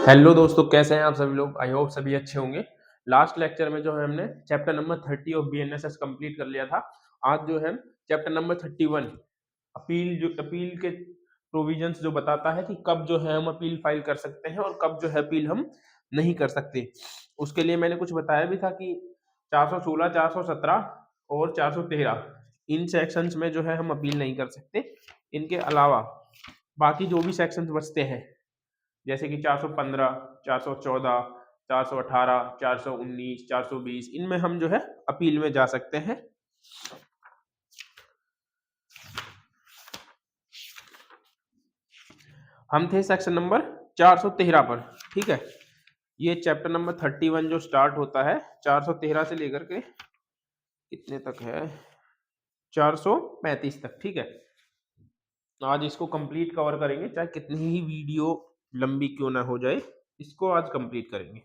Hello दोस्तों, कैसे हैं आप सभी लोग। आई होप सभी अच्छे होंगे। लास्ट लेक्चर में जो है हमने chapter number 30 of BNSS complete कर लिया था। आज जो है चैप्टर नंबर 31 अपील के प्रोविजंस जो बताता है कि कब जो है हम अपील फाइल कर सकते हैं और कब जो है अपील हम नहीं कर सकते। उसके लिए मैंने कुछ बताया भी था कि 416, 417 और 413 इन सेक्शंस में जो है हम अपील नहीं कर सकते। इनके अलावा बाकी जो भी सेक्शंस बचते हैं जैसे कि 415, 414, 418, 419, 420 इनमें हम जो है अपील में जा सकते हैं। हम थे सेक्शन नंबर 413 पर, ठीक है। ये चैप्टर नंबर 31 जो स्टार्ट होता है 413 से लेकर के कितने तक है, 435 तक, ठीक है। आज इसको कंप्लीट कवर करेंगे, चाहे कितनी ही वीडियो लंबी क्यों ना हो जाए, इसको आज कंप्लीट करेंगे।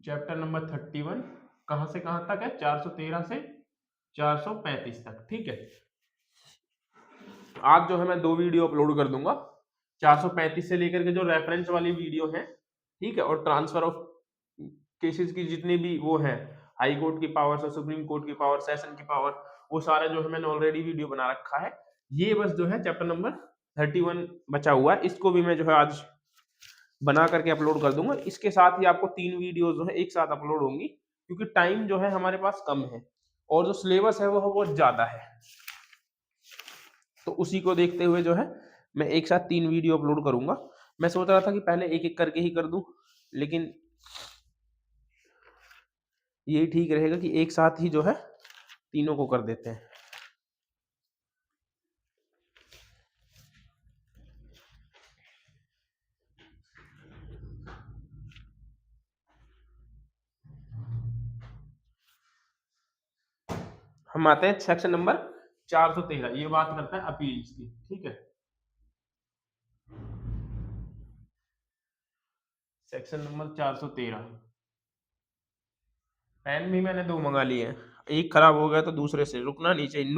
चैप्टर नंबर 31 कहां से कहां तक है, 413 से 435 तक, ठीक है। आज जो है मैं 2 वीडियो अपलोड कर दूंगा, 435 से लेकर के जो रेफरेंस वाली वीडियो है, ठीक है, और ट्रांसफर ऑफ केसेस की जितनी भी वो है, हाई कोर्ट की पावर से सुप्रीम कोर्ट की पावर, सेशन की पावर, वो सारा जो है मैंने ऑलरेडी वीडियो बना रखा है। ये बस जो है चैप्टर नंबर 31 बचा हुआ है, इसको भी मैं जो है आज बना करके अपलोड कर दूंगा। इसके साथ ही आपको 3 वीडियो जो है एक साथ अपलोड होंगी, क्योंकि टाइम जो है हमारे पास कम है और जो सिलेबस है वो बहुत ज्यादा है। तो उसी को देखते हुए जो है मैं एक साथ 3 वीडियो अपलोड करूंगा। मैं सोच रहा था कि पहले एक एक करके ही कर दूं, लेकिन यही ठीक रहेगा कि एक साथ ही जो है तीनों को कर देते हैं। हम आते हैं सेक्शन नंबर 413। ये बात करता है अपील्स की, ठीक है। Section number 413। पेन भी मैंने 2 मंगा लिए हैं, एक खराब हो गया तो दूसरे से रुकना नहीं चाहिए।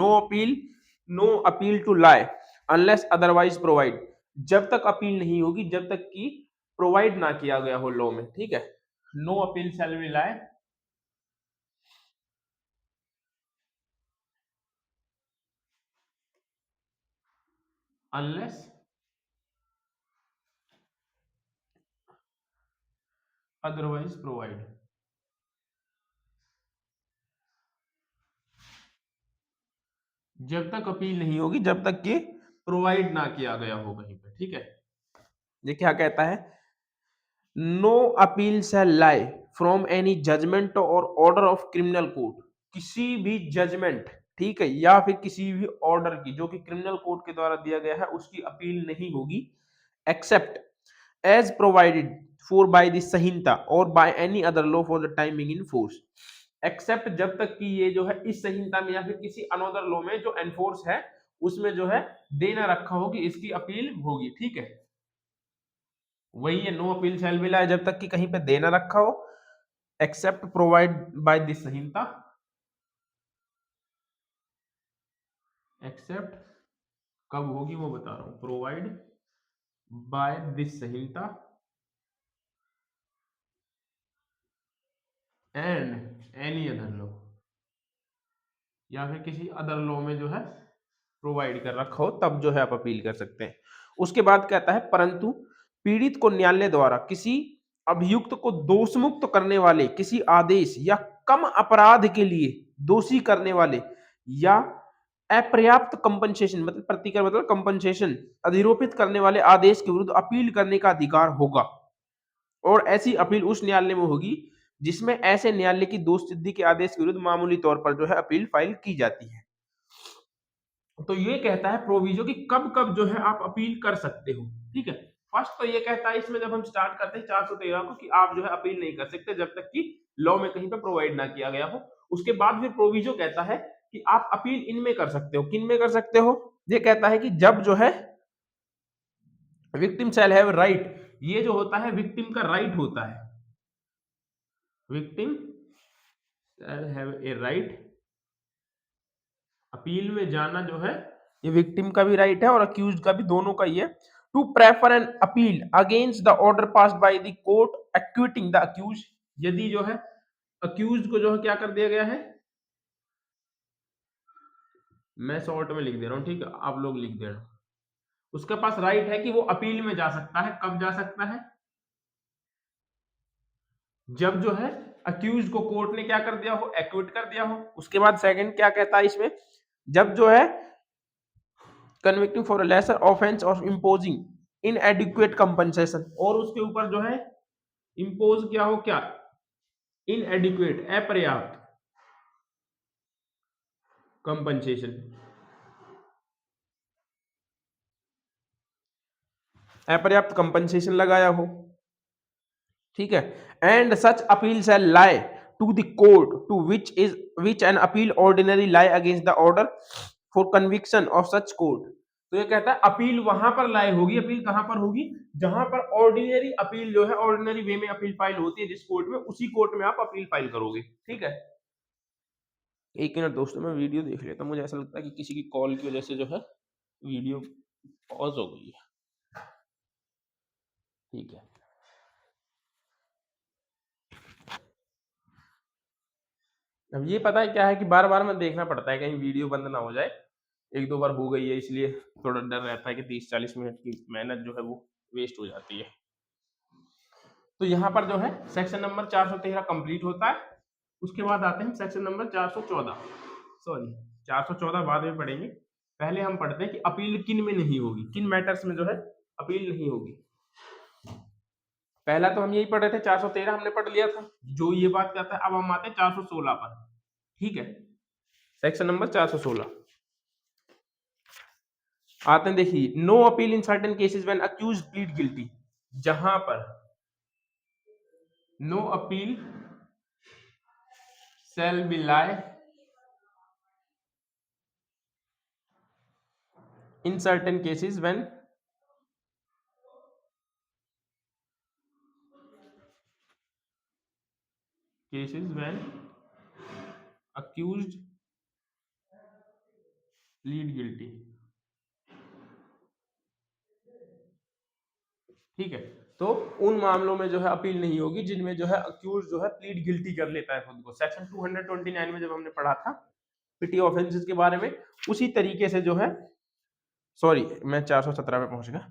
No appeal to lie unless otherwise provide. जब तक अपील नहीं होगी जब तक कि प्रोवाइड ना किया गया हो लॉ में, ठीक है। No appeal shall be lie unless otherwise provide. जब तक अपील नहीं होगी जब तक कि प्रोवाइड ना किया गया हो कहीं पे, ठीक है। ये क्या कहता है, no appeal shall lie from any judgment और ऑर्डर ऑफ क्रिमिनल कोर्ट। किसी भी जजमेंट, ठीक है, या फिर किसी भी ऑर्डर की जो कि क्रिमिनल कोर्ट के द्वारा दिया गया है उसकी अपील नहीं होगी, except as provided for by the Sanhita और by any other law for the time being in force. Except जब तक कि ये जो है इस संहिता में या फिर किसी अनदर लॉ में जो एनफोर्स है उसमें जो है देना रखा हो कि इसकी अपील होगी, ठीक है। वही है, no appeal shall be lie, जब तक कि कहीं पे देना रखा हो, except provide by this Sanhita, except कब होगी वो बता रहा हूं, provide by this Sanhita and any other law, या फिर किसी अदर लॉ में जो है प्रोवाइड कर रखा हो तब जो है आप अपील कर सकते हैं। उसके बाद कहता है, परंतु पीड़ित को न्यायालय द्वारा किसी अभियुक्त को दोषमुक्त करने वाले किसी आदेश या कम अपराध के लिए दोषी करने वाले या अपर्याप्त कंपनसेशन मतलब प्रतिकर मतलब कंपनसेशन अधिरोपित करने वाले आदेश के विरुद्ध अपील करने का अधिकार होगा, और ऐसी अपील उस न्यायालय में होगी जिसमें ऐसे न्यायालय की दोष सिद्धि के आदेश के विरुद्ध मामूली तौर पर जो है अपील फाइल की जाती है। तो ये कहता है प्रोविजो कि कब कब जो है आप अपील कर सकते हो, ठीक है। फर्स्ट तो ये कहता है इसमें जब हम स्टार्ट करते हैं 413 को कि आप जो है अपील नहीं कर सकते जब तक कि लॉ में कहीं पे प्रोवाइड ना किया गया हो। उसके बाद फिर प्रोविजो कहता है कि आप अपील इनमें कर सकते हो। किन में कर सकते हो? ये कहता है कि जब जो है विक्टिम शैल हैव राइट, ये जो होता है विक्टिम का राइट होता है, victim shall have a right, appeal में जाना जो है ये विक्टिम का भी राइट है और अक्यूज्ड का भी, दोनों का ही है, to prefer an appeal against the order passed by the court acquitting the accused, यदि जो है अक्यूज को जो है क्या कर दिया गया है, मैं शॉर्ट में लिख दे रहा हूं, ठीक है, आप लोग लिख देना, उसके पास राइट है कि वो अपील में जा सकता है। कब जा सकता है? जब जो है अक्यूज को कोर्ट ने क्या कर दिया हो, एक्विट कर दिया हो। उसके बाद सेकंड क्या कहता है इसमें, जब जो है convicting for a lesser offence और इम्पोजिंग इनएडिक्वेट कंपनसेशन, और उसके ऊपर जो है इम्पोज क्या हो, क्या इनएडिक्वेट अपर्याप्त कंपनसेशन, अपर्याप्त कंपनसेशन लगाया हो, ठीक है। And such appeal shall lie to the court to which an appeal ordinary lie against the order for conviction of such court. तो ये कहता है अपील वहां पर लाई होगी, अपील कहां पर होगी, जहां पर ऑर्डिनरी अपील जो है ऑर्डिनरी वे में अपील फाइल होती है जिस कोर्ट में, उसी कोर्ट में आप अपील फाइल करोगे, ठीक है। एक मिनट दोस्तों, मैं वीडियो देख लेता हूं, मुझे ऐसा लगता है कि किसी की कॉल की वजह से जो है वीडियो पॉज हो गई है, ठीक है। अब ये पता है क्या है कि बार बार में देखना पड़ता है कहीं वीडियो बंद ना हो जाए, एक दो बार हो गई है इसलिए थोड़ा डर रहता है कि 30-40 मिनट की मेहनत जो है वो वेस्ट हो जाती है। तो यहाँ पर जो है सेक्शन नंबर 413 कंप्लीट होता है। उसके बाद आते हैं सेक्शन नंबर 414, सॉरी 414 बाद में पढ़ेंगे। पहले हम पढ़ते हैं कि अपील किन में नहीं होगी, किन मैटर्स में जो है अपील नहीं होगी। पहला तो हम यही पढ़ रहे थे, 413 हमने पढ़ लिया था जो ये बात कहता है। अब हम आते हैं 416 पर, ठीक है। सेक्शन नंबर 416 आते हैं, देखिए, no appeal in certain cases when accused plead guilty, जहां पर no appeal shall be lie in certain cases when accused plead guilty, ठीक है। तो उन मामलों में जो है अपील नहीं होगी जिनमें जो है अक्यूज जो है प्लीड गिल्टी कर लेता है खुद को। सेक्शन 229 में जब हमने पढ़ा था पिटी ऑफेंसेस के बारे में, उसी तरीके से जो है, सॉरी मैं 417 पे पहुंच गया।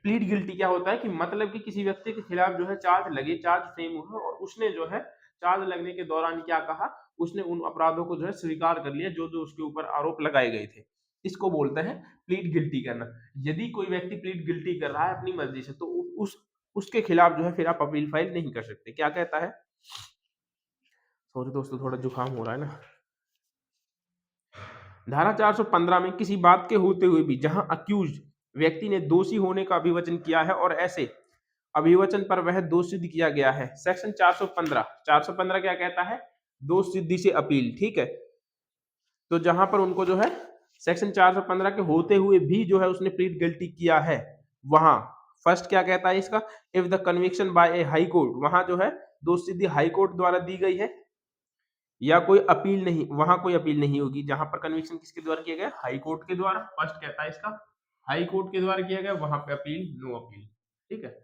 प्लीड गिल्टी क्या होता है कि मतलब कि किसी व्यक्ति के खिलाफ जो है चार्ज लगे, चार्ज फ्रेम हो, और उसने जो है चार्ज लगने के दौरान क्या कहा, उसने उन अपराधों को जो है स्वीकार कर लिया जो जो उसके ऊपर आरोप लगाए गए थे। इसको बोलते हैं प्लीड गिल्टी करना। यदि कोई व्यक्ति प्लीड गिल्टी कर रहा है अपनी मर्जी से, तो उसके खिलाफ जो है फिर आप अपील फाइल नहीं कर सकते। क्या कहता है, सॉरी दोस्तों थोड़ा जुकाम हो रहा है ना। धारा 415 में किसी बात के होते हुए भी जहां अक्यूज व्यक्ति ने दोषी होने का अभिवचन किया है और ऐसे अभिवचन पर वह दोष सिद्ध किया गया है। सेक्शन 415 क्या कहता है, दोष सिद्धि से अपील, ठीक है। तो जहां पर उनको जो है सेक्शन 415 के होते हुए भी जो है उसने प्लीड गिल्टी किया है, वहां फर्स्ट क्या कहता है इसका, if the conviction by a high court, वहां जो है दोष सिद्धि हाई कोर्ट द्वारा दी गई है या कोई अपील नहीं, वहां कोई अपील नहीं होगी। जहां पर कन्विक्शन किसके द्वारा किया गया, हाई कोर्ट के द्वारा, फर्स्ट कहता है इसका हाई कोर्ट के द्वारा किया गया, वहां पे अपील, नो अपील, ठीक है।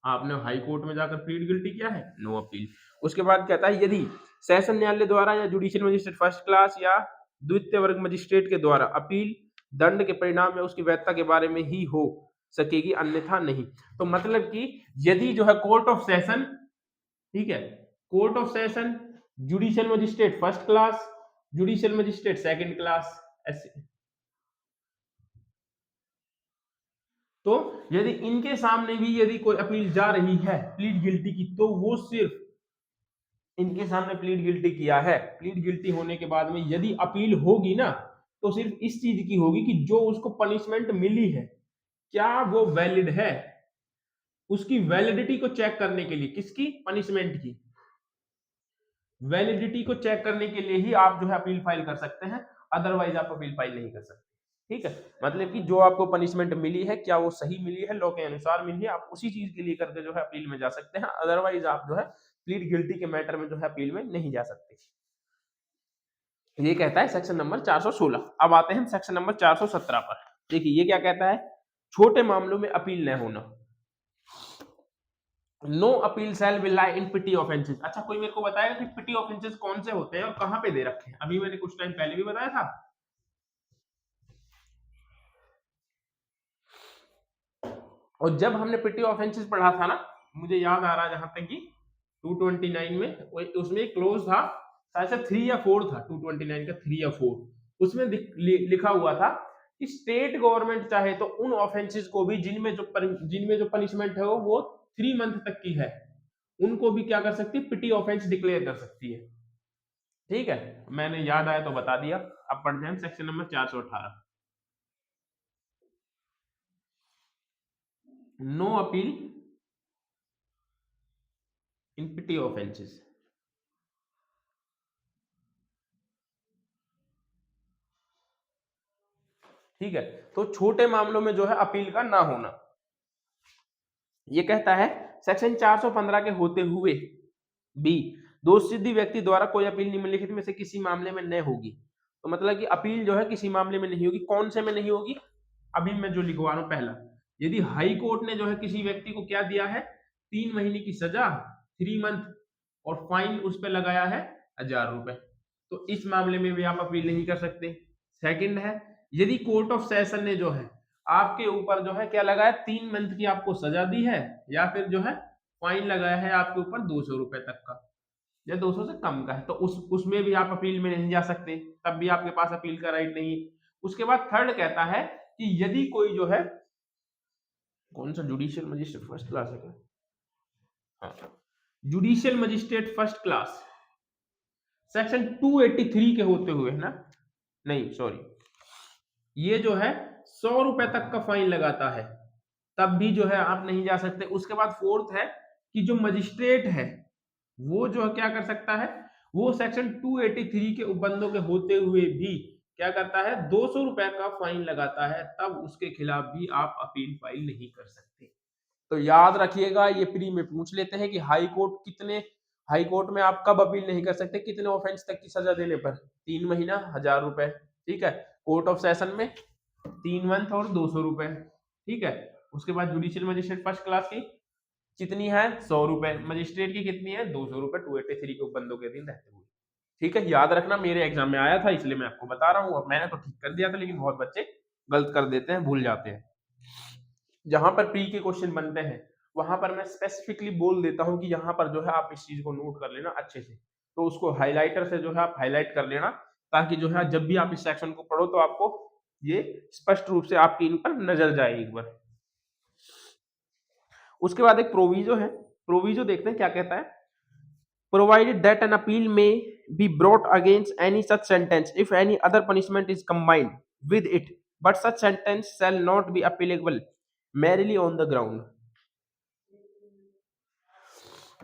आपने हाई कोर्ट में जाकर प्लीड गिल्टी किया है, नो अपील। उसके बाद कहता है यदि सेशन न्यायालय द्वारा या जुडिशियल मजिस्ट्रेट फर्स्ट क्लास या द्वितीय वर्ग मजिस्ट्रेट के द्वारा अपील दंड के परिणाम या उसकी वैधता के बारे में ही हो सकेगी, अन्यथा नहीं। तो मतलब कि यदि जो है कोर्ट ऑफ सेशन, ठीक है, court of session, judicial magistrate first class, judicial magistrate second class, ऐसे, तो यदि इनके सामने भी यदि कोई अपील जा रही है प्लीड गिल्टी की, तो वो सिर्फ इनके सामने प्लीड गिल्टी किया है, प्लीड गिल्टी होने के बाद में यदि अपील होगी ना, तो सिर्फ इस चीज की होगी कि जो उसको पनिशमेंट मिली है क्या वो वैलिड है, उसकी वैलिडिटी को चेक करने के लिए, किसकी, पनिशमेंट की वैलिडिटी को चेक करने के लिए ही आप जो है अपील फाइल कर सकते हैं, अदरवाइज आप अपील फाइल नहीं कर सकते, ठीक है। मतलब कि जो आपको पनिशमेंट मिली है क्या वो सही मिली है, लॉ के अनुसार मिली है, आप उसी चीज के लिए करके जो है अपील में जा सकते हैं, अदरवाइज आप जो है प्लीड गिल्टी के मैटर में जो है अपील में नहीं जा सकते। ये कहता है सेक्शन नंबर 416। अब आते हैं सेक्शन नंबर 417 पर। देखिए ये क्या कहता है, छोटे मामलों में अपील न होना। No appeal shall will lie in petty offences. अच्छा, कोई मेरे को बताएगा कि पिटी ऑफेंसेस कौन से होते हैं और कहां पे दे रखे हैं? अभी मैंने कुछ टाइम पहले भी बताया था। और जब हमने पिटी ऑफेंसेस पढ़ा था ना, मुझे याद आ रहा है जहां तक कि 229 में उसमें एक क्लोज था, शायद से 3 या 4 था, 229 का 3 या 4, उसमें लिखा हुआ था कि स्टेट गवर्नमेंट चाहे तो उन ऑफेंसेस को भी जिनमें जो पनिशमेंट है वो 3 मंथ तक की है, उनको भी क्या कर सकती है? पिटी ऑफेंस डिक्लेयर कर सकती है। ठीक है, मैंने याद आया तो बता दिया। अब पढ़ जाए section number 418। No appeal in petty offences. ठीक है, तो छोटे मामलों में जो है अपील का ना होना, ये कहता है सेक्शन 415 के होते हुए बी दोषसिद्धि व्यक्ति द्वारा कोई अपील निम्नलिखित में से किसी मामले में न होगी। तो मतलब कि अपील जो है किसी मामले में नहीं होगी। कौन से में नहीं होगी? अभी मैं जो लिखवा रहा हूं पहला, यदि हाई कोर्ट ने जो है किसी व्यक्ति को क्या दिया है? 3 महीने की सजा, 3 मंथ, और फाइन उस पर लगाया है 1000 रुपए, तो इस मामले में भी आप अपील नहीं कर सकते। सेकंड है, यदि कोर्ट ऑफ सेशन ने जो है आपके ऊपर जो है क्या लगाया? 3 मंथ की आपको सजा दी है, या फिर जो है फाइन लगाया है आपके ऊपर 200 रुपए तक का, या 200 से कम का है, तो उसमें भी आप अपील में नहीं जा सकते, तब भी आपके पास अपील का राइट नहीं। उसके बाद थर्ड कहता है कि यदि कोई जो है, कौन सा जुडिशियल मजिस्ट्रेट फर्स्ट क्लास है क्या? हाँ, judicial magistrate first class section 283 के होते हुए, है ना? नहीं सॉरी, ये जो है 100 रुपए तक का फाइन लगाता है, तब भी जो है आप नहीं जा सकते। उसके बाद फोर्थ है कि जो मजिस्ट्रेट है वो जो है क्या कर सकता है? वो सेक्शन 283 के उपबंधों के होते हुए भी क्या करता है? 200 रुपए का फाइन लगाता है, तब उसके खिलाफ भी आप अपील फाइल नहीं कर सकते। तो याद रखिएगा, ये प्री में पूछ लेते हैं कि हाई कोर्ट में आप कब अपील नहीं कर सकते, कितने ऑफेंस तक की सजा देने पर? 3 महीना, 1000 रुपए। ठीक है, कोर्ट ऑफ सेशन में 3 मंथ और 200 रुपए। ठीक है, उसके बाद जुडिशियल मजिस्ट्रेट फर्स्ट क्लास की कितनी है? 100 रुपए। मजिस्ट्रेट की कितनी है? 200 रुपए 283 के बंदों के दिन रहते हुए। ठीक है, याद रखना, मेरे एग्जाम में आया था इसलिए मैं आपको बता रहा हूँ। और मैंने तो ठीक कर दिया था, लेकिन बहुत बच्चे गलत कर देते हैं, भूल जाते हैं। जहां पर प्री के क्वेश्चन बनते हैं वहां पर मैं स्पेसिफिकली बोल देता हूं कि यहाँ पर जो है आप इस चीज को नोट कर लेना अच्छे से, तो उसको हाइलाइटर से जो है आप हाईलाइट कर लेना, ताकि जो है जब भी आप इस सेक्शन को पढ़ो तो आपको ये स्पष्ट रूप से आपकी इन पर नजर जाए एक बार। उसके बाद एक प्रोविजो है, प्रोविजो देखते हैं क्या कहता है। प्रोवाइडेड दैट एन अपील में be brought against any such sentence if any other punishment is combined with it, but such sentence shall not be appealable merrily on the ground.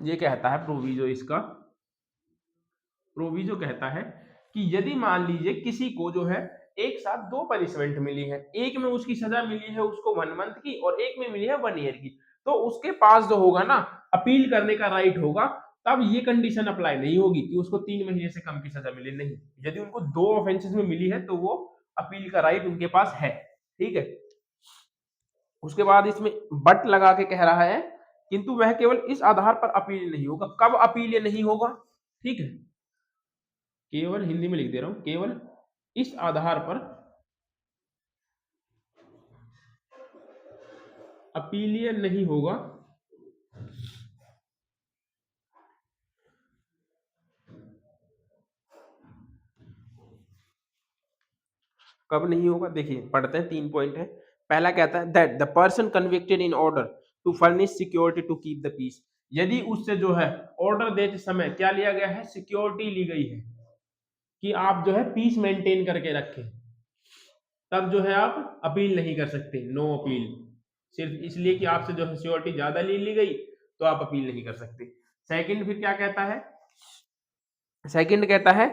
ये कहता है प्रोविजो, इसका प्रोविजो कहता है कि यदि मान लीजिए किसी को जो है एक साथ 2 पनिशमेंट मिली है, एक में उसकी सजा मिली है उसको 1 मंथ की और एक में मिली है 1 ईयर की, तो उसके पास जो होगा ना अपील करने का राइट होगा। तब ये कंडीशन अप्लाई नहीं होगी कि उसको 3 महीने से कम की सजा मिले, नहीं। यदि उनको 2 ऑफेंसेस में मिली है तो वो अपील का राइट उनके पास है। ठीक है, उसके बाद इसमें बट लगा के कह रहा है किंतु वह केवल इस आधार पर अपील नहीं होगा। कब अपील नहीं होगा? ठीक है, केवल हिंदी में लिख दे रहा हूं, केवल इस आधार पर अपीलीय नहीं होगा कब नहीं होगा? देखिए पढ़ते हैं, 3 पॉइंट है। पहला कहता है that the person convicted in order to furnish security to keep the peace. यदि उससे जो है ऑर्डर देते समय क्या लिया गया है? सिक्योरिटी ली गई है कि आप जो है पीस मेंटेन करके रखें, तब जो है आप अपील नहीं कर सकते। नो अपील, सिर्फ इसलिए कि आपसे जो है सिक्योरिटी ज्यादा ले ली गई तो आप अपील नहीं कर सकते। सेकंड फिर क्या कहता है? सेकंड कहता है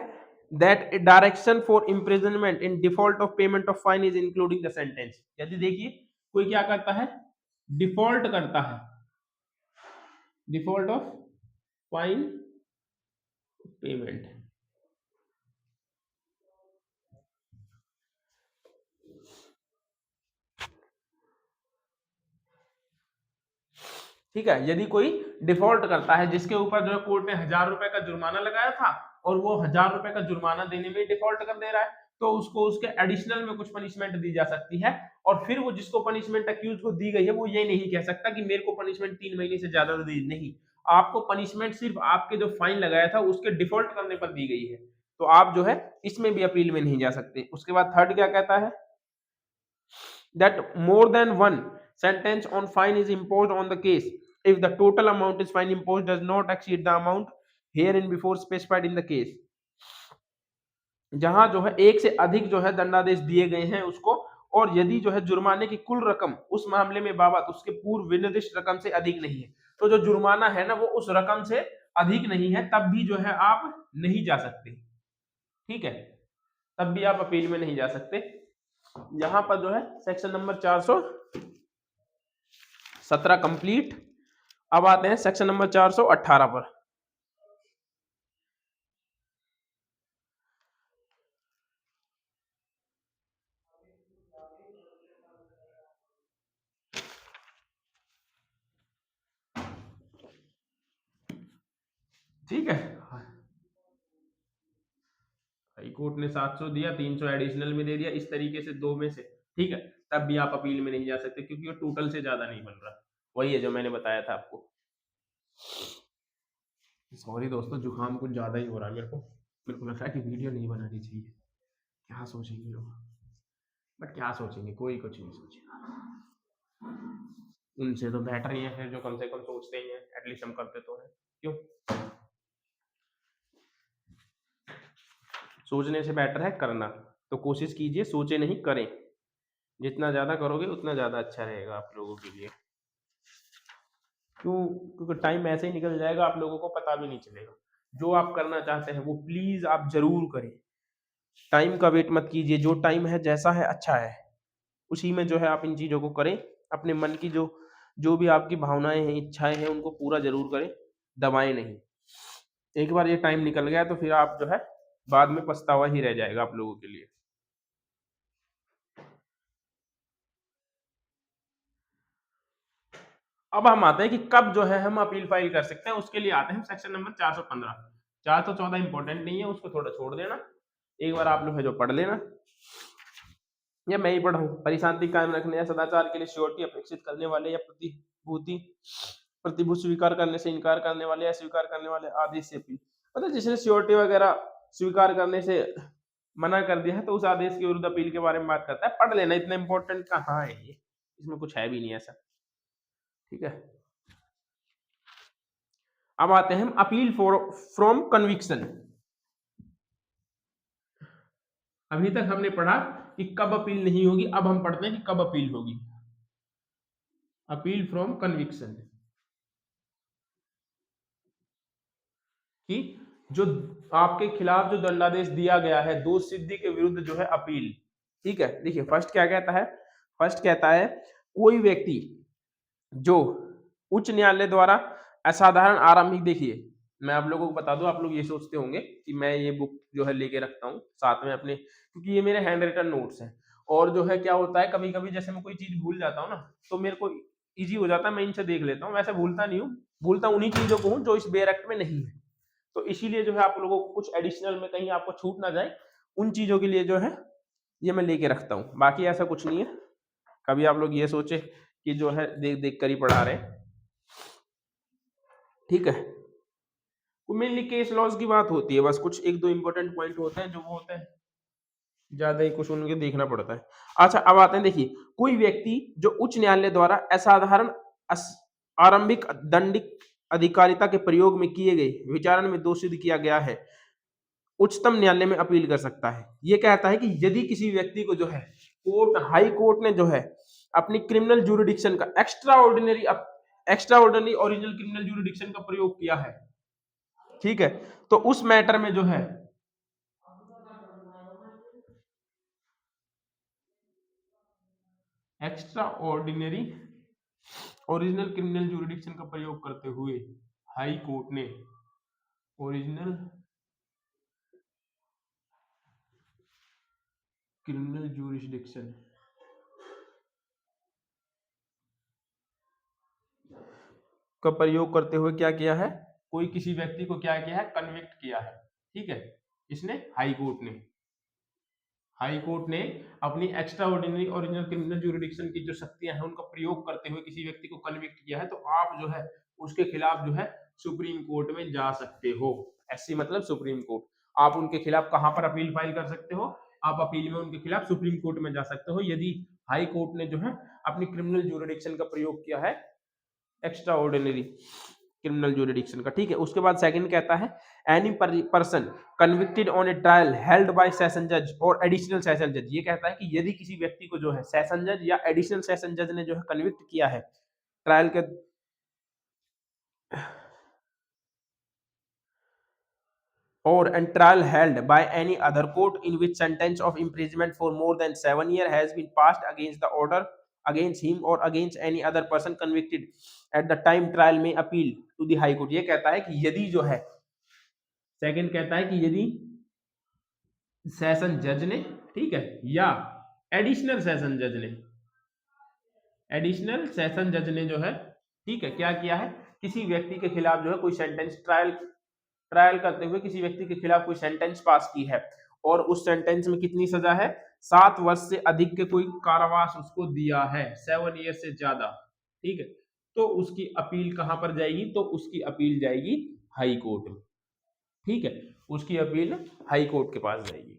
that direction for imprisonment in default of payment of fine is including the sentence. यदि देखिए कोई क्या करता है? डिफॉल्ट करता है, डिफॉल्ट ऑफ फाइन पेमेंट, ठीक है, यदि कोई डिफॉल्ट करता है जिसके ऊपर जो है कोर्ट ने 1000 रुपए का जुर्माना लगाया था और वो 1000 रुपए का जुर्माना देने में डिफॉल्ट कर दे रहा है, तो उसको उसके एडिशनल में कुछ पनिशमेंट दी जा सकती है। और फिर वो जिसको पनिशमेंट अक्यूज को दी गई है वो ये नहीं कह सकता कि मेरे को पनिशमेंट 3 महीने से ज्यादा दी, नहीं, आपको पनिशमेंट सिर्फ आपके जो फाइन लगाया था उसके डिफॉल्ट करने पर दी गई है, तो आप जो है इसमें भी अपील में नहीं जा सकते। उसके बाद थर्ड क्या कहता है, that more than one sentence on fine is imposed on the case if the total amount is fine imposed does not exceed the amount herein before specified in the case। जहां जो है एक से अधिक जो है दंडादेश दिए गए हैं उसको, और यदि जो है जुर्माने की कुल रकम उस मामले में बाबत उसके पूर्व विनिर्दिष्ट रकम से अधिक नहीं है, तो जो जुर्माना है ना वो उस रकम से अधिक नहीं है, तब भी जो है आप नहीं जा सकते। ठीक है, तब भी आप अपील में नहीं जा सकते। यहां पर जो है सेक्शन नंबर 417 कंप्लीट। अब आते हैं सेक्शन नंबर 418 पर। ठीक है, हाई कोर्ट ने 700 दिया, 300 एडिशनल में दे दिया, इस तरीके से दो में से, ठीक है, तब भी आप अपील में नहीं जा सकते क्योंकि वो टोटल से ज्यादा नहीं बन रहा। वही है जो मैंने बताया था आपको। सॉरी दोस्तों, जुकाम कुछ ज्यादा ही हो रहा है मेरे को लग रहा है कि वीडियो नहीं बनानी चाहिए। क्या सोचेंगे लोग, बट क्या सोचेंगे, कोई कुछ नहीं सोचेगा। उनसे तो बेटर ही है जो कम से कम सोचते ही हैं, एटलीस्ट हम करते तो हैं। क्यों, सोचने से बेटर है करना, तो कोशिश कीजिए सोचे नहीं करें। जितना ज्यादा करोगे उतना ज्यादा अच्छा रहेगा आप लोगों के लिए। क्यों, क्योंकि टाइम ऐसे ही निकल जाएगा, आप लोगों को पता भी नहीं चलेगा। जो आप करना चाहते हैं वो प्लीज आप जरूर करें। टाइम का वेट मत कीजिए, जो टाइम है जैसा है अच्छा है, उसी में जो है आप इन चीजों को करें। अपने मन की जो जो भी आपकी भावनाएं हैं, इच्छाएं हैं, उनको पूरा जरूर करें, दबाएं नहीं। एक बार ये टाइम निकल गया तो फिर आप जो है बाद में पछतावा ही रह जाएगा आप लोगों के लिए। अब हम आते हैं कि कब जो है हम अपील फाइल कर सकते हैं, उसके लिए आते हैं सेक्शन नंबर 415। 414 इंपॉर्टेंट नहीं है, उसको थोड़ा छोड़ देना, एक बार आप लोग है जो पढ़ लेना, या मैं ही पढ़ाऊं। परिशांति कायम रखने या सदाचार के लिए श्योरिटी अपेक्षित करने वाले या प्रतिभूति प्रतिभूति स्वीकार करने से इनकार करने वाले या स्वीकार करने वाले आदेश से अपील, मतलब जिसने श्योरिटी वगैरह स्वीकार करने से मना कर दिया है तो उस आदेश के विरुद्ध अपील के बारे में बात करता है। पढ़ लेना, इतना इंपॉर्टेंट कहाँ है ये, इसमें कुछ है भी नहीं ऐसा। ठीक है, अब आते हैं हम अपील फ्रॉम कन्विक्शन। अभी तक हमने पढ़ा कि कब अपील नहीं होगी, अब हम पढ़ते हैं कि कब अपील होगी। अपील फ्रॉम कन्विक्शन, कि जो आपके खिलाफ जो दंडादेश दिया गया है दोष सिद्धि के विरुद्ध जो है अपील। ठीक है, देखिए फर्स्ट क्या कहता है, फर्स्ट कहता है कोई व्यक्ति जो उच्च न्यायालय द्वारा असाधारण आरंभिक, देखिए मैं आप लोगों को बता दूं, आप लोग ये सोचते होंगे कि मैं ये बुक जो है लेके रखता हूँ साथ में अपने, क्योंकि ये मेरे हैंड रिटन नोट्स हैं, और जो है क्या होता है कभी कभी जैसे मैं कोई चीज भूल जाता हूँ ना, तो मेरे को इजी हो जाता है, मैं इनसे देख लेता हूँ, वैसे भूलता नहीं हूँ, भूलता उन्हीं चीजों को हूँ जो इस बेयर एक्ट में नहीं है। तो इसीलिए जो है आप लोगों को कुछ एडिशनल में कहीं आपको छूट ना जाए, उन चीजों के लिए जो है ये मैं लेके रखता हूँ, बाकी ऐसा कुछ नहीं है। कभी आप लोग ये सोचे कि जो है देख देख कर ही पढ़ा रहे हैं। ठीक है, तो मेनली केस लॉज की बात होती है, बस कुछ एक दो इंपॉर्टेंट पॉइंट होते हैं जो वो होते हैं, ज्यादा ही कुछ उनके देखना पड़ता है। अच्छा अब आते हैं, देखिए कोई व्यक्ति जो उच्च न्यायालय द्वारा असाधारण आरंभिक दंडिक अधिकारिता के प्रयोग में किए गए विचारण में दोषी किया गया है, उच्चतम न्यायालय में अपील कर सकता है। ये कहता है कि यदि किसी व्यक्ति को जो है कोर्ट, हाई कोर्ट ने जो है अपनी क्रिमिनल ज्यूरिडिक्शन का extra ordinary original criminal jurisdiction का प्रयोग किया है, ठीक है, तो उस मैटर में जो है extra ordinary original criminal jurisdiction का प्रयोग करते हुए हाई कोर्ट ने ओरिजिनल क्रिमिनल ज्यूरिडिक्शन का प्रयोग करते हुए क्या किया है, कोई किसी व्यक्ति को क्या किया है, कन्विक्ट किया है, ठीक है, इसने हाई कोर्ट ने अपनी extra ordinary original criminal jurisdiction की जो शक्तियां हैं उनका प्रयोग करते हुए किसी व्यक्ति को कन्विक्ट किया है, तो आप जो है उसके खिलाफ जो है सुप्रीम कोर्ट में जा सकते हो। एससी मतलब सुप्रीम कोर्ट। आप उनके खिलाफ कहां पर अपील फाइल कर सकते हो, आप अपील में उनके खिलाफ सुप्रीम कोर्ट में जा सकते हो यदि हाई कोर्ट ने जो है अपनी क्रिमिनल ज्यूरिडिक्शन का प्रयोग किया है, एक्स्ट्रा ऑर्डिनरी क्रिमिनल ज्यूरिडिक्शन का, ठीक है। उसके बाद सेकंड कहता है any person convicted on A trial held by session जज और एडिशनल सेशन जज। ये कहता है कि यदि किसी व्यक्ति को जो है सेशन जज या एडिशनल सेशन जज ने जो है कन्विक्ट किया है ट्रायल के or and trial held by any other court in which sentence of imprisonment for more than 7 years has been passed against the order against him or against any other person convicted at the time trial may appeal to the high court। ये कहता है कि यदि जो है, second कहता है कि यदि सेशन जज ने, ठीक है, या एडिशनल सेशन जज ने, एडिशनल सेशन जज ने जो है, ठीक है, क्या किया है, किसी व्यक्ति के खिलाफ जो है कोई सेंटेंस ट्रायल करते हुए किसी व्यक्ति के खिलाफ कोई सेंटेंस पास की है और उस सेंटेंस में कितनी सजा है, 7 वर्ष से अधिक के कोई कारावास उसको दिया है, 7 ईयर से ज्यादा, ठीक है, तो उसकी अपील कहां पर जाएगी, तो उसकी अपील जाएगी हाई कोर्ट में, ठीक है, उसकी अपील हाई कोर्ट के पास जाएगी।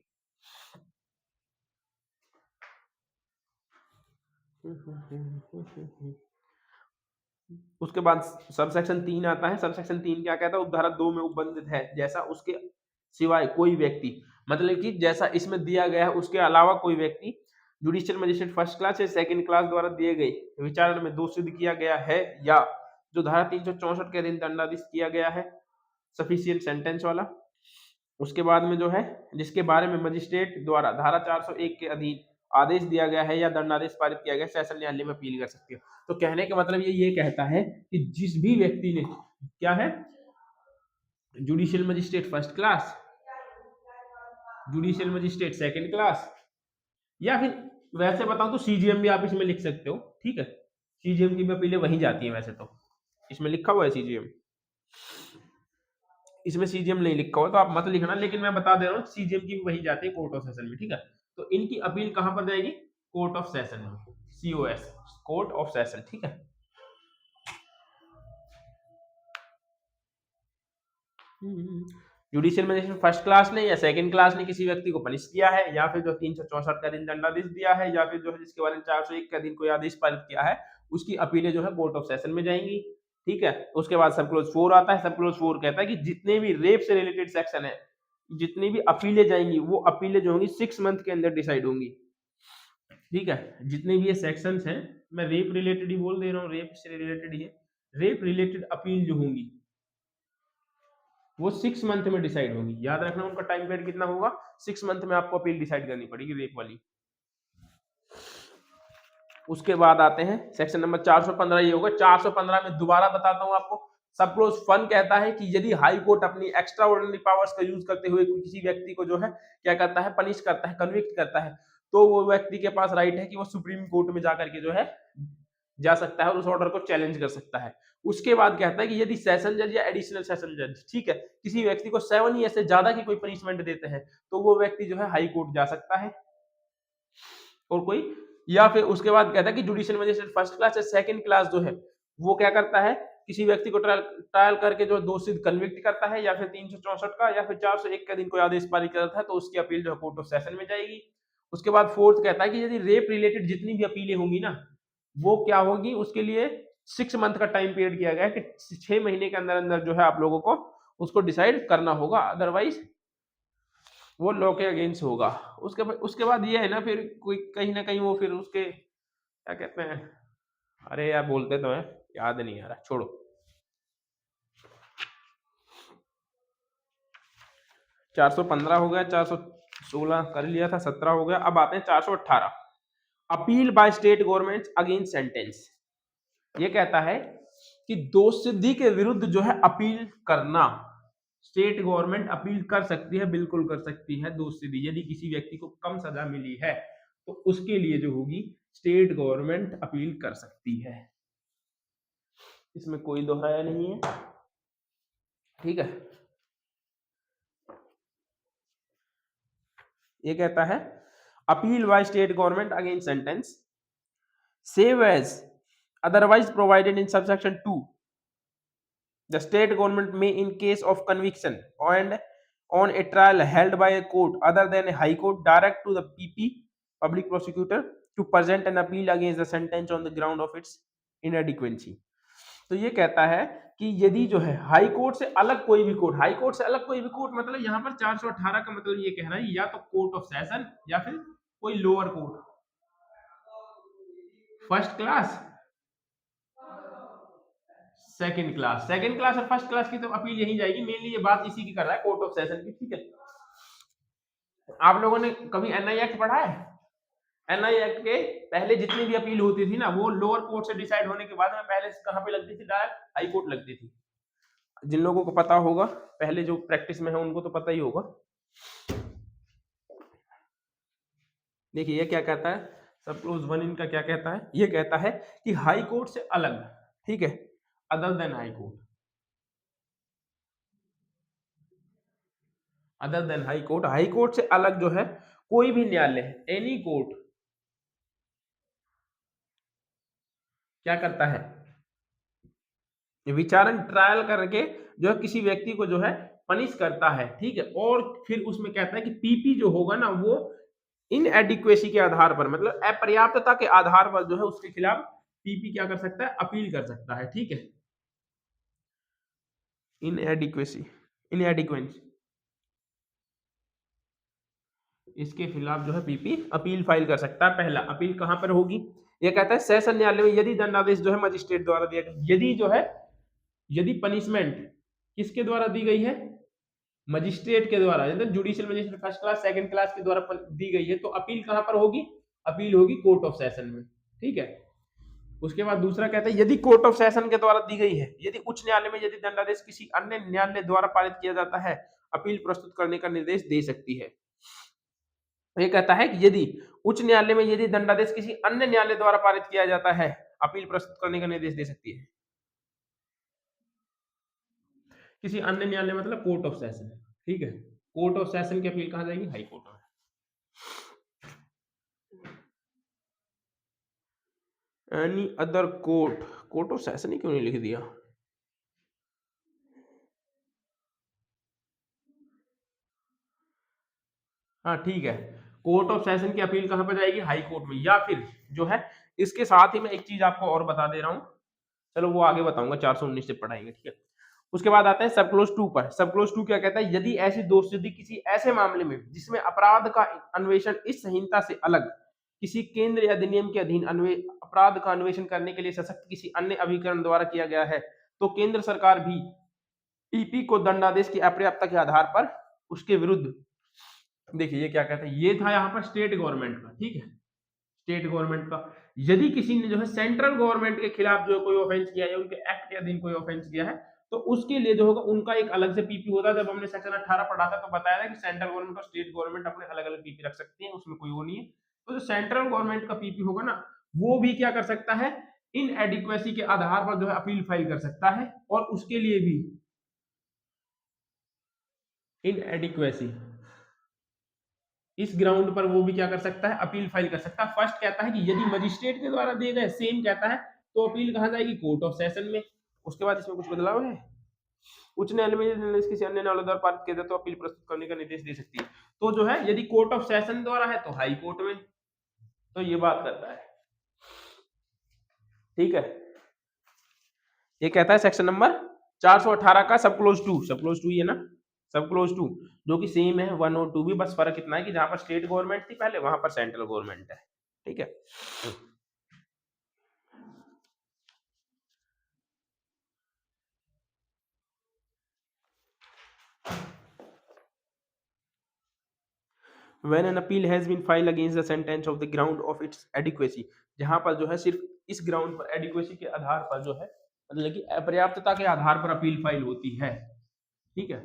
उसके बाद सबसेक्शन 3 आता है। सबसेक्शन 3 क्या कहता है, उपधारा 2 में उपबंधित है जैसा उसके सिवाय कोई व्यक्ति, मतलब कि जैसा इसमें दिया गया है उसके अलावा कोई व्यक्ति जुडिशियल मजिस्ट्रेट फर्स्ट क्लास या सेकंड क्लास द्वारा दिए गए विचारण में दोष सिद्ध किया गया है या जो धारा 364 के अधीन दंडादेश किया गया है सफिशिएंट सेंटेंस वाला, उसके बाद में जो है जिसके बारे में मजिस्ट्रेट द्वारा धारा 401 के अधीन आदेश दिया गया है या दंडादेश पारित किया गया, सेशन न्यायालय में अपील कर सकती है। तो कहने का मतलब ये कहता है कि जिस भी व्यक्ति ने क्या है, judicial magistrate first class, judicial magistrate second class, या फिर वैसे बताऊं तो सीजीएम भी आप इसमें लिख सकते हो, ठीक है, सीजीएम की भी अपीलें वहीं जाती है, वैसे तो इसमें लिखा हुआ है सीजीएम, इसमें सीजीएम नहीं लिखा हुआ तो आप मत लिखना, लेकिन मैं बता दे रहा हूँ सीजीएम की भी वही जाती है कोर्ट ऑफ सेशन में, ठीक है। तो इनकी अपील कहां पर जाएगी, कोर्ट ऑफ सेशन में, COS, कोर्ट ऑफ सेशन, ठीक है। जुडिशियल मजिस्ट्रेट फर्स्ट क्लास ने या सेकंड क्लास ने किसी व्यक्ति को पनिश किया है या फिर जो 364 का अधीन दंडादेश दिया है या फिर जो है जिसके बारे में 401 के अधीन कोई आदेश पारित किया है, उसकी अपीलें जो है कोर्ट ऑफ सेशन में जाएंगी, ठीक है। उसके बाद सब क्लोज 4 आता है। सब क्लोज 4 कहता है कि जितने भी रेप से रिलेटेड सेक्शन है, जितनी भी अपीलें जाएंगी वो अपीलें जो होंगी 6 मंथ के अंदर डिसाइड होंगी, ठीक है। जितने भी ये सेक्शंस हैं, मैं रेप रिलेटेड ही बोल दे रहा हूँ, रेप से रिलेटेड ही है, रेप रिलेटेड अपील जो होंगी वो 6 मंथ में डिसाइड होगी। याद रखना उनका टाइम पीरियड कितना होगा, 6 मंथ में आपको अपील डिसाइड करनी पड़ेगी रेप वाली। उसके बाद आते हैं सेक्शन नंबर 415, ये होगा 415 में दोबारा बताता हूं आपको। सब क्लोज 1 कहता है कि यदि हाई कोर्ट अपनी एक्स्ट्रा ऑर्डिनरी पावर्स का यूज करते हुए किसी व्यक्ति को जो है क्या करता है, पनिश करता है, कन्विक्ट करता है, तो वो व्यक्ति के पास राइट है कि वो सुप्रीम कोर्ट में जाकर के जो है जा सकता है और उस ऑर्डर को चैलेंज कर सकता है। उसके बाद कहता है कि यदि सेशन जज या एडिशनल सेशन जज, ठीक है, किसी व्यक्ति को 7 ईयर से ज्यादा की कोई पनिशमेंट देते हैं तो वो व्यक्ति जो है हाई कोर्ट जा सकता है। और कोई, या फिर उसके बाद कहता है कि जुडिशियल मजिस्ट्रेट फर्स्ट क्लास या सेकंड क्लास जो है वो क्या करता है, किसी व्यक्ति को ट्रायल करके जो दोषी कन्विक्ट करता है या फिर 364 का या फिर 401 का दिन कोई आदेश पारित करता है तो उसकी अपील जो है कोर्ट ऑफ सेशन में जाएगी। उसके बाद फोर्थ कहता है कि यदि रेप रिलेटेड जितनी भी अपीलें होंगी ना वो क्या होगी, उसके लिए 6 मंथ का टाइम पीरियड किया गया है कि 6 महीने के अंदर अंदर जो है आप लोगों को उसको डिसाइड करना होगा, अदरवाइज वो लॉ के अगेंस्ट होगा। उसके बाद ये है ना, फिर कोई कहीं ना कहीं वो फिर उसके क्या कहते हैं, अरे यार बोलते तो है, याद नहीं आ रहा, छोड़ो। 415 हो गया, 416 कर लिया था, 17 हो गया। अब आते हैं 418, appeal by state government against sentence. ये कहता है कि दोष सिद्धि के विरुद्ध जो है अपील करना, स्टेट गवर्नमेंट अपील कर सकती है, बिल्कुल कर सकती है दोष सिद्धि। यदि किसी व्यक्ति को कम सजा मिली है तो उसके लिए जो होगी स्टेट गवर्नमेंट अपील कर सकती है। इसमें कोई दोहराया नहीं है, ठीक है। ये कहता है appeal by state government against sentence save as otherwise provided in subsection 2, the state government may in case of conviction and on a trial held by a court other than a high court direct to the pp public prosecutor to present an appeal against the sentence on the ground of its inadequacy। तो ये कहता है कि यदि जो है high court से अलग कोई भी कोर्ट, हाई कोर्ट से अलग कोई भी कोर्ट मतलब यहाँ पर 418 का मतलब ये कह रहा है या तो कोर्ट ऑफ सेशन या फिर कोई lower court, first class second class, second class और फर्स्ट क्लास की तो अपील यही जाएगी। मेनली ये बात इसी की कर रहा है, कोर्ट ऑफ सेशन की, ठीक है। आप लोगों ने कभी एनआई एक्ट पढ़ा है? एनआई एक्ट के पहले जितनी भी अपील होती थी ना वो लोअर कोर्ट से डिसाइड होने के बाद में पहले कहां पे लगती थी? डायरेक्ट हाई कोर्ट लगती थी। जिन लोगों को पता होगा, पहले जो प्रैक्टिस में है उनको तो पता ही होगा। देखिए ये क्या कहता है, सब क्लोज 1 इनका क्या कहता है? ये कहता है कि हाई कोर्ट से अलग, ठीक है, other than high court, other than high court, high court से अलग जो है कोई भी न्यायालय, एनी कोर्ट क्या करता है? विचारण ट्रायल करके जो है किसी व्यक्ति को जो है पनिश करता है, ठीक है। और फिर उसमें कहता है कि पीपी जो होगा ना वो इनएडिक्वेसी के आधार पर, मतलब अपर्याप्तता के आधार पर जो है उसके खिलाफ पीपी क्या कर सकता है? अपील कर सकता है, ठीक है। इनएडिक्वेसी, इनएडिक्वेंसी, इसके खिलाफ जो है पीपी अपील फाइल कर सकता है। पहला अपील कहां पर होगी? ये कहता है सेशन न्यायालय में यदि दंडादेश जो है मजिस्ट्रेट द्वारा दिया गया, यदि जो है, यदि पनिशमेंट किसके द्वारा दी गई है? मजिस्ट्रेट के द्वारा, मतलब judicial magistrate first class second class के द्वारा दी गई है, तो अपील कहां पर होगी? अपील होगी कोर्ट ऑफ सेशन में, ठीक है। उसके बाद दूसरा कहता है यदि कोर्ट ऑफ सेशन के द्वारा दी गई है, यदि उच्च न्यायालय में यदि दंडादेश किसी अन्य न्यायालय द्वारा पारित किया जाता है, अपील प्रस्तुत करने का निर्देश दे सकती है। ये कहता है कि यदि उच्च न्यायालय में यदि दंडादेश किसी अन्य न्यायालय द्वारा पारित किया जाता है, अपील प्रस्तुत करने का निर्देश दे सकती है। किसी अन्य न्यायालय मतलब कोर्ट ऑफ सेशन, ठीक है। कोर्ट ऑफ सेशन की अपील कहां जाएगी? हाई कोर्ट में। Any other court, court of session ही क्यों नहीं लिख दिया? हाँ ठीक है, कोर्ट ऑफ सेशन की अपील कहां पर जाएगी? हाई कोर्ट में। या फिर जो है इसके साथ ही मैं एक चीज आपको और बता दे रहा हूं, चलो वो आगे बताऊंगा, 419 से पढ़ाएंगे, ठीक है। उसके बाद आता है सब क्लोज 2 पर। सब क्लोज 2 क्या कहता है? यदि ऐसी दोष यदि किसी ऐसे मामले में जिसमें अपराध का अन्वेषण इस संहिता से अलग किसी केंद्र या अधिनियम के अधीन अपराध का अन्वेषण करने के लिए सशक्त किसी अन्य अभिकरण द्वारा किया गया है, तो केंद्र सरकार भी पीपी को दंडादेश की अपर्याप्तता के आधार पर उसके विरुद्ध, देखिए ये क्या कहता है, ये था यहाँ पर स्टेट गवर्नमेंट का, ठीक है, स्टेट गवर्नमेंट का। यदि किसी ने जो है सेंट्रल गवर्नमेंट के खिलाफ जो कोई ऑफेंस किया है, उनके एक्ट के अधीन कोई ऑफेंस किया है, तो उसके लिए जो होगा उनका एक अलग से पीपी होता है। जब हमने सेक्शन 18 पढ़ा था तो बताया था कि सेंट्रल गवर्नमेंट और स्टेट गवर्नमेंट अपने अलग अलग पीपी रख सकती है, उसमें कोई वो नहीं है। तो जो सेंट्रल गवर्नमेंट का पीपी होगा ना वो भी क्या कर सकता है? इन एडिक्वेसी के आधार पर जो है अपील फाइल कर सकता है, और उसके लिए भी इन एडिक्वेसी इस ग्राउंड पर वो भी क्या कर सकता है? अपील फाइल कर सकता है। फर्स्ट कहता है कि यदि मजिस्ट्रेट के द्वारा दिए गए, सेम कहता है, तो अपील कहां जाएगी? कोर्ट ऑफ सेशन में। उसके बाद इसमें कुछ बदलाव है, उच्च न्यायालय में यदि किसी अन्य न्यायालय द्वारा पारित किया जाए तो अपील प्रस्तुत करने का निर्देश दे सकती है। तो जो है यदि कोर्ट ऑफ सेशन द्वारा है तो हाई कोर्ट में, तो ये बात करता है, ठीक है। ये कहता है सेक्शन नंबर 418 का सब क्लोज 2, सब क्लोज 2 ये ना, सब क्लोज 2 जो कि सेम है 1 और 2 भी, बस फर्क इतना है कि जहां पर स्टेट गवर्नमेंट थी पहले वहां पर सेंट्रल गवर्नमेंट है, ठीक है। When an appeal has been filed against the sentence of the ground of its adequacy, जहां पर जो है सिर्फ इस ग्राउंड पर एडिक्वेसी के आधार पर जो है मतलब कि अपर्याप्तता के आधार पर अपील फाइल होती है, ठीक है।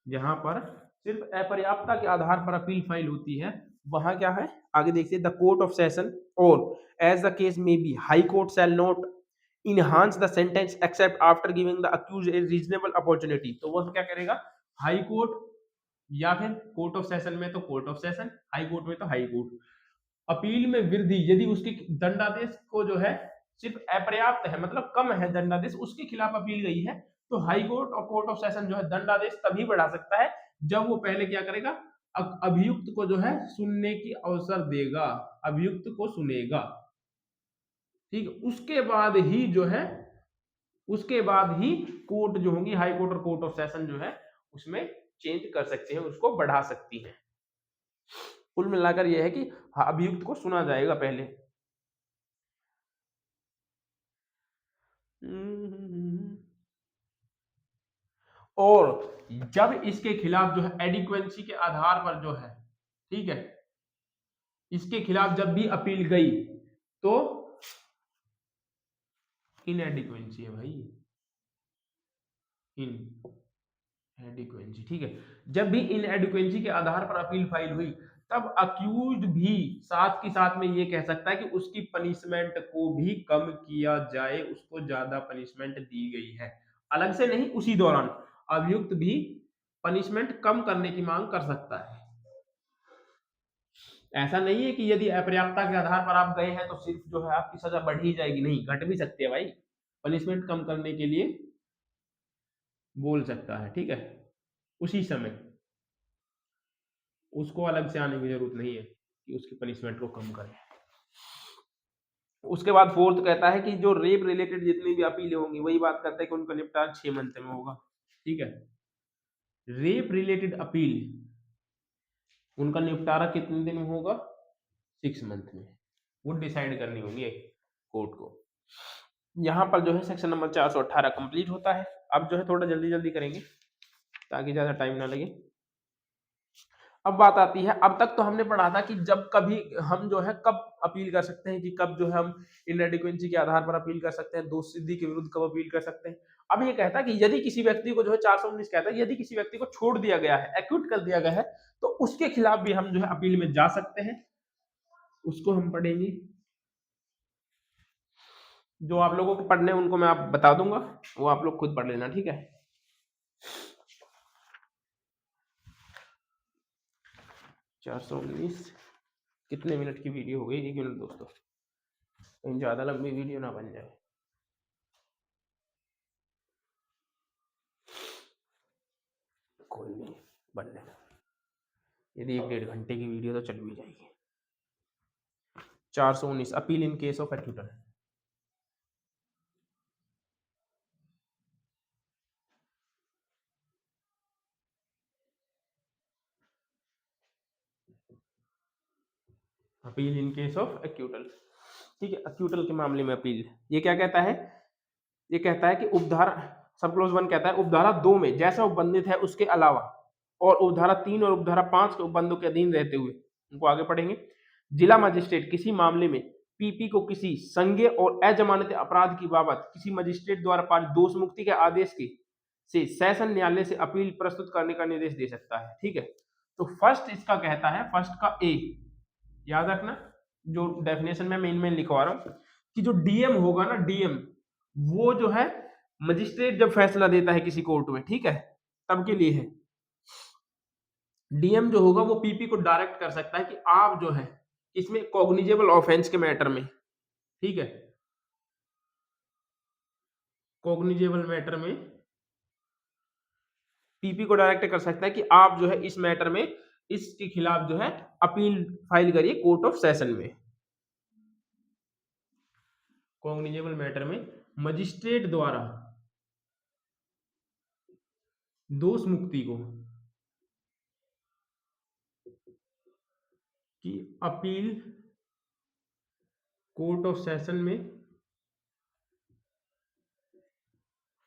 जहां पर सिर्फ अपर्याप्तता के आधार पर अपील फाइल होती है वहां क्या है? आगे देखिए, द कोर्ट ऑफ सेशन और as the case may be high court shall not enhance the sentence except after giving the accuse a reasonable opportunity, तो वह क्या करेगा, हाई कोर्ट या फिर कोर्ट ऑफ सेशन में तो court of session, high court में तो हाई कोर्ट। अपील में वृद्धि यदि उसके दंडादेश को जो है सिर्फ अपर्याप्त है, मतलब कम है दंडादेश, उसके खिलाफ अपील गई है, तो हाई कोर्ट और कोर्ट ऑफ सेशन जो है दंडादेश तभी बढ़ा सकता है जब वो पहले क्या करेगा, अभियुक्त को जो है सुनने की अवसर देगा, अभियुक्त को सुनेगा, ठीक है। उसके बाद ही जो है, उसके बाद ही कोर्ट जो होंगी, हाई कोर्ट और कोर्ट ऑफ सेशन जो है उसमें चेंज कर सकते हैं, उसको बढ़ा सकती है। कुल मिलाकर यह है कि अभियुक्त को सुना जाएगा पहले। और जब इसके खिलाफ जो है एडिक्वेंसी के आधार पर जो है, ठीक है, इसके खिलाफ जब भी अपील गई तो इनएडिक्वेंसी है भाई, इनएडिक्वेंसी, ठीक है। जब भी इनएडिक्वेंसी के आधार पर अपील फाइल हुई तब अक्यूज्ड भी साथ के साथ में ये कह सकता है कि उसकी पनिशमेंट को भी कम किया जाए, उसको ज्यादा पनिशमेंट दी गई है, अलग से नहीं, उसी दौरान अभियुक्त भी पनिशमेंट कम करने की मांग कर सकता है। ऐसा नहीं है कि यदि अपर्याप्तता के आधार पर आप गए हैं तो सिर्फ जो है आपकी सजा बढ़ ही जाएगी, नहीं, घट भी सकती है भाई, पनिशमेंट कम करने के लिए बोल सकता है, ठीक है, उसी समय, उसको अलग से आने की जरूरत नहीं है कि उसकी पनिशमेंट को कम करें। उसके बाद फोर्थ कहता है कि जो रेप रिलेटेड जितनी भी अपीलें होंगी, वही बात करता है कि उनका निपटारा 6 मंथ में होगा, ठीक है। रेप रिलेटेड अपील, उनका निपटारा कितने दिन में होगा, 6 मंथ में, वो डिसाइड करनी होगी कोर्ट को। यहाँ पर जो है सेक्शन नंबर 418 कंप्लीट होता है। अब जो है थोड़ा जल्दी जल्दी करेंगे ताकि ज्यादा टाइम ना लगे। अब बात आती है, अब तक तो हमने पढ़ा था कि जब कभी हम जो है कब अपील कर सकते हैं, कि कब जो है हम इनएडिक्वेंसी के आधार पर अपील कर सकते हैं, दोष सिद्धि के विरुद्ध कब अपील कर सकते हैं। अब ये कहता है कि यदि किसी व्यक्ति को जो है 419 कहता है, यदि किसी व्यक्ति को छोड़ दिया गया है, एक्यूट कर दिया गया है, तो उसके खिलाफ भी हम जो है अपील में जा सकते हैं, उसको हम पढ़ेंगे। जो आप लोगों को पढ़ने उनको मैं आप बता दूंगा, वो आप लोग खुद पढ़ लेना, ठीक है। 419 कितने मिनट की वीडियो हो गई, 1 मिनट दोस्तों, कहीं ज्यादा लंबी वीडियो ना बन जाए। कोई नहीं, बन लेना, यदि 1-1.5 घंटे की वीडियो तो चल भी जाएगी। 419 appeal in case of acquittal. Appeal in case of acquittal, ठीक है। एक्यूटल के मामले में अपील, ये क्या कहता है, ये कहता है कि उपधारा सब क्लोज 1 कहता है उपधारा 2 में जैसा उपबंधित है उसके अलावा और उपधारा 3 और उपधारा 5 के उपबंधों के अधीन रहते हुए, उनको आगे पढ़ेंगे। जिला मजिस्ट्रेट किसी मामले में पीपी को किसी संज्ञेय और अजमानती अपराध की बाबत किसी मजिस्ट्रेट द्वारा पारित दोष मुक्ति के आदेश के से सेशन न्यायालय से अपील प्रस्तुत करने का निर्देश दे सकता है, ठीक है। तो फर्स्ट इसका कहता है, फर्स्ट का ए याद रखना, जो डेफिनेशन में मेन लिखवा रहा हूं, कि जो डीएम होगा ना, डीएम वो जो है मजिस्ट्रेट जब फैसला देता है किसी कोर्ट में, ठीक है, तब के लिए है। डीएम जो होगा वो पीपी को डायरेक्ट कर सकता है कि आप जो है इसमें कॉग्निजेबल ऑफेंस के मैटर में, ठीक है, कॉग्निजेबल मैटर में पीपी को डायरेक्ट कर सकता है कि आप जो है इस मैटर में इसके खिलाफ जो है अपील फाइल करिए कोर्ट ऑफ सेशन में। कॉग्निजेबल मैटर में मजिस्ट्रेट द्वारा दोष मुक्ति को की अपील कोर्ट ऑफ सेशन में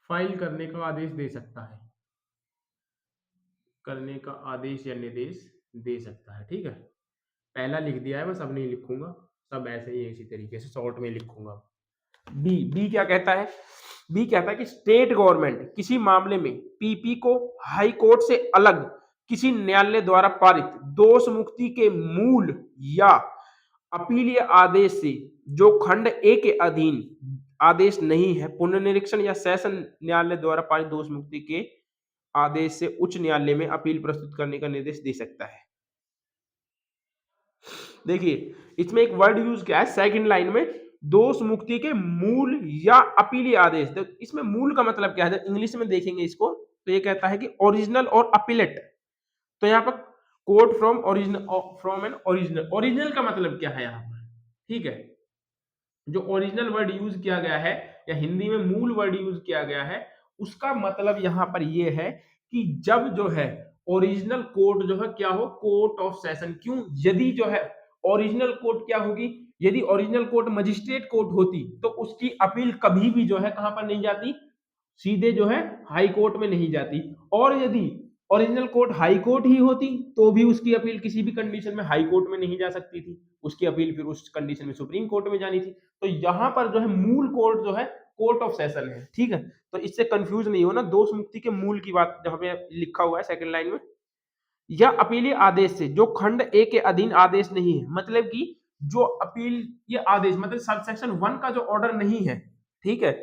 फाइल करने का आदेश दे सकता है, करने का आदेश या निर्देश दे सकता है, ठीक है। पहला लिख दिया है, बस अब नहीं लिखूंगा, सब ऐसे ही इसी तरीके से शॉर्ट में लिखूंगा। बी क्या कहता है, बी कहता है कि स्टेट गवर्नमेंट किसी मामले में पीपी को हाई कोर्ट से अलग किसी न्यायालय द्वारा पारित दोष मुक्ति के मूल या अपीलीय आदेश से जो खंड ए के अधीन आदेश नहीं है, पुनर्निरीक्षण या सेशन न्यायालय द्वारा पारित दोष मुक्ति के आदेश से उच्च न्यायालय में अपील प्रस्तुत करने का निर्देश दे सकता है। देखिए इसमें एक वर्ड यूज किया है सेकंड लाइन में, दोष मुक्ति के मूल या अपीलीय आदेश। तो इसमें मूल का मतलब क्या है, इंग्लिश में देखेंगे इसको तो ये कहता है कि ओरिजिनल और अपीलेट। तो यहाँ पर quote from original, from an original, original का मतलब क्या है यहाँ पर, ठीक है। जो ओरिजिनल वर्ड यूज किया गया है या हिंदी में मूल वर्ड यूज किया गया है, उसका मतलब यहाँ पर ये है कि जब जो है ओरिजिनल कोर्ट जो है क्या हो, कोर्ट ऑफ सेशन। क्यों? यदि जो है ओरिजिनल कोर्ट क्या होगी, यदि ओरिजिनल कोर्ट मजिस्ट्रेट कोर्ट होती तो उसकी अपील कभी भी जो है कहां पर नहीं जाती, सीधे जो है हाई कोर्ट में नहीं जाती। और यदि ओरिजिनल कोर्ट हाई कोर्ट ही होती तो भी उसकी अपील किसी भी कंडीशन में हाई कोर्ट में नहीं जा सकती थी, उसकी अपील फिर उस कंडीशन में सुप्रीम कोर्ट में जानी थी। तो यहाँ पर जो है मूल कोर्ट जो है कोर्ट ऑफ सेशन है, ठीक है। तो इससे कंफ्यूज नहीं होना, दोष मुक्ति के मूल की बात जहां पे लिखा हुआ है सेकंड लाइन में, या अपीलीय आदेश से जो खंड ए के अधीन आदेश नहीं है, मतलब कि जो अपील ये आदेश मतलब सब सेक्शन 1 का जो ऑर्डर नहीं है, ठीक है,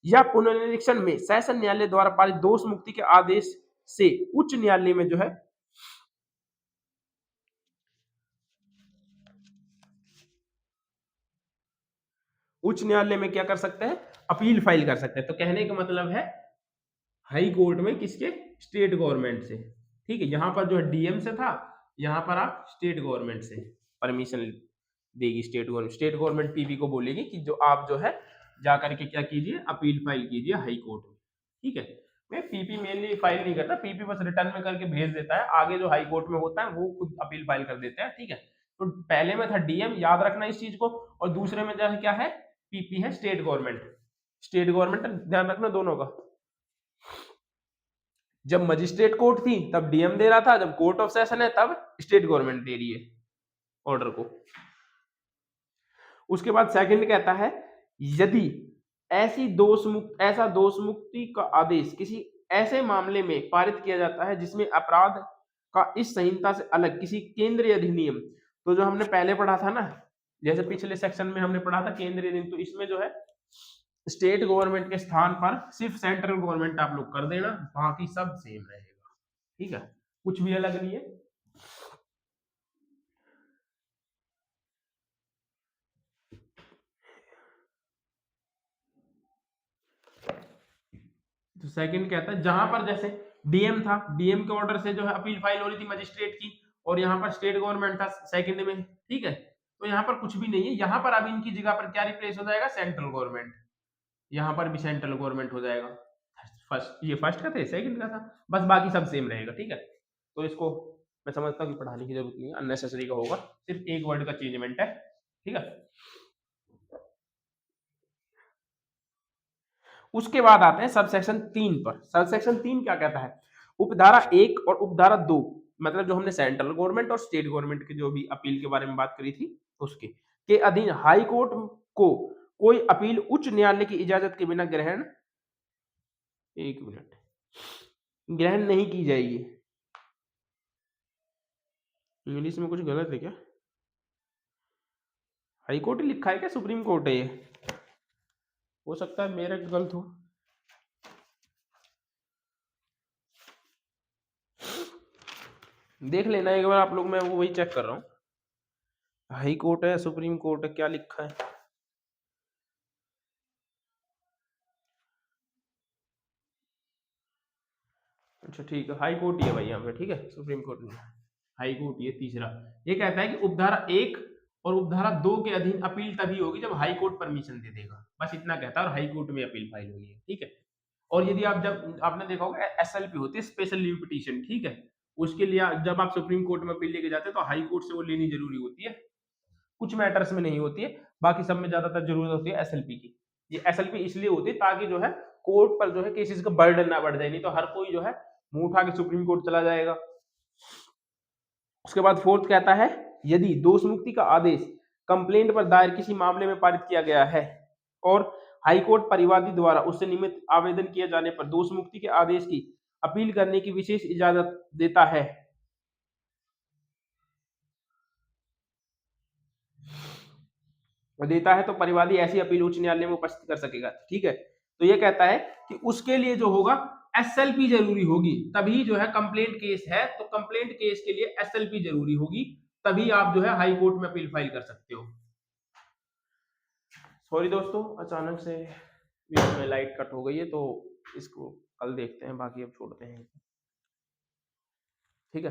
या पुनर्निरीक्षण में सेशन न्यायालय द्वारा पारित दोष मुक्ति के आदेश से उच्च न्यायालय में जो है उच्च न्यायालय में क्या कर सकते हैं, अपील फाइल कर सकते हैं। तो कहने का मतलब है हाई कोर्ट में किसके, स्टेट गवर्नमेंट से, ठीक है। यहां पर जो है डीएम से था, यहां पर आप स्टेट गवर्नमेंट से परमिशन देगी state government. State government PP को बोलेगी कि जो आप जो है जाकर के क्या कीजिए, अपील फाइल कीजिए हाई कोर्ट में, ठीक है। मैं पीपी मेनली फाइल नहीं करता, पीपी बस रिटर्न में करके भेज देता है, आगे जो हाई कोर्ट में होता है वो खुद अपील फाइल कर देते हैं, ठीक है। तो पहले में था डीएम, याद रखना इस चीज को, और दूसरे में जो है क्या है, पीपी है स्टेट गवर्नमेंट। स्टेट गवर्नमेंट ध्यान रखना दोनों का। जब मजिस्ट्रेट कोर्ट थी तब डीएम दे रहा था, जब कोर्ट ऑफ सेशन है तब स्टेट गवर्नमेंट दे रही है ऑर्डर को। उसके बाद सेकंड कहता है, यदि ऐसा दोष मुक्ति का आदेश किसी ऐसे मामले में पारित किया जाता है जिसमें अपराध का इस संहिता से अलग किसी केंद्रीय अधिनियम, तो जो हमने पहले पढ़ा था ना, जैसे पिछले सेक्शन में हमने पढ़ा था केंद्रीय अधिनियम, तो इसमें जो है स्टेट गवर्नमेंट के स्थान पर सिर्फ सेंट्रल गवर्नमेंट आप लोग कर देना, बाकी सब सेम रहेगा, ठीक है, कुछ भी अलग नहीं है। तो सेकंड कहता है जहां पर जैसे डीएम था, डीएम के ऑर्डर से जो है अपील फाइल हो रही थी मजिस्ट्रेट की, और यहाँ पर स्टेट गवर्नमेंट था सेकंड में, ठीक है। तो यहाँ पर कुछ भी नहीं है, यहाँ पर अब इनकी जगह पर क्या रिप्लेस हो जाएगा, सेंट्रल गवर्नमेंट। यहाँ पर भी सेंट्रल गवर्नमेंट हो जाएगा। फर्स्ट, ये फर्स्ट का था, सेकंड का था, बस बाकी सब सेम रहेगा, ठीक है। तो इसको मैं समझता हूँ कि पढ़ाने की जरूरत नहीं है, अननेसेसरी का होगा, सिर्फ एक वर्ड का चेंजमेंट है, ठीक है। उसके बाद आते हैं सबसेक्शन 3 पर। सबसेक्शन 3 क्या कहता है, उपधारा 1 और उपधारा 2, मतलब जो हमने सेंट्रल गवर्नमेंट और स्टेट गवर्नमेंट की जो भी अपील के बारे में बात करी थी उसके के अधीन हाई कोर्ट को कोई अपील उच्च न्यायालय की इजाजत के बिना ग्रहण, एक मिनट, ग्रहण नहीं की जाएगी। इंग्लिश में कुछ गलत है क्या, हाई कोर्ट लिखा है क्या, सुप्रीम कोर्ट है ये, हो सकता है मेरा गलत हो। देख लेना एक बार आप लोग, मैं वो वही चेक कर रहा हूँ, हाई कोर्ट है सुप्रीम कोर्ट है क्या लिखा है। अच्छा ठीक है, हाई कोर्ट ही है भाई यहाँ पे, ठीक है, सुप्रीम कोर्ट नहीं, हाई कोर्ट ये तीसरा। ये कहता है कि उपधारा 1 और उपधारा 2 के अधीन अपील तभी होगी जब हाई कोर्ट परमिशन दे देगा, बस इतना कहता है, और हाई कोर्ट में अपील फाइल होनी है, ठीक है। और यदि आप, जब आपने देखा होगा एसएलपी होती है, स्पेशल लीव पिटीशन, ठीक है, उसके लिए जब आप सुप्रीम कोर्ट में अपील लेके जाते हैं तो हाई कोर्ट से वो लेनी जरूरी होती है, कुछ मैटर्स में नहीं होती है, बाकी सब में ज्यादातर जरूरत होती है एसएलपी की। ये एसएलपी इसलिए होती है ताकि जो है कोर्ट पर जो है केसेस का बर्डन ना बढ़ जाए, नहीं तो हर कोई जो है मुंह उठा के सुप्रीम कोर्ट चला जाएगा। उसके बाद फोर्थ कहता है, यदि दोष मुक्ति का आदेश कंप्लेंट पर दायर किसी मामले में पारित किया गया है और हाईकोर्ट परिवादी द्वारा उससे निमित्त आवेदन किए जाने पर दोष मुक्ति के आदेश की अपील करने की विशेष इजाजत देता है, देता है तो परिवादी ऐसी अपील उच्च न्यायालय में उपस्थित कर सकेगा। ठीक है, तो ये कहता है कि उसके लिए जो होगा एसएलपी जरूरी होगी, तभी जो है कंप्लेंट केस है तो कंप्लेंट केस के लिए एसएलपी जरूरी होगी, तभी आप जो है हाई कोर्ट में अपील फाइल कर सकते हो। सॉरी दोस्तों, अचानक से वीडियो में लाइट कट हो गई है, तो इसको कल देखते हैं, बाकी अब छोड़ते हैं। ठीक है।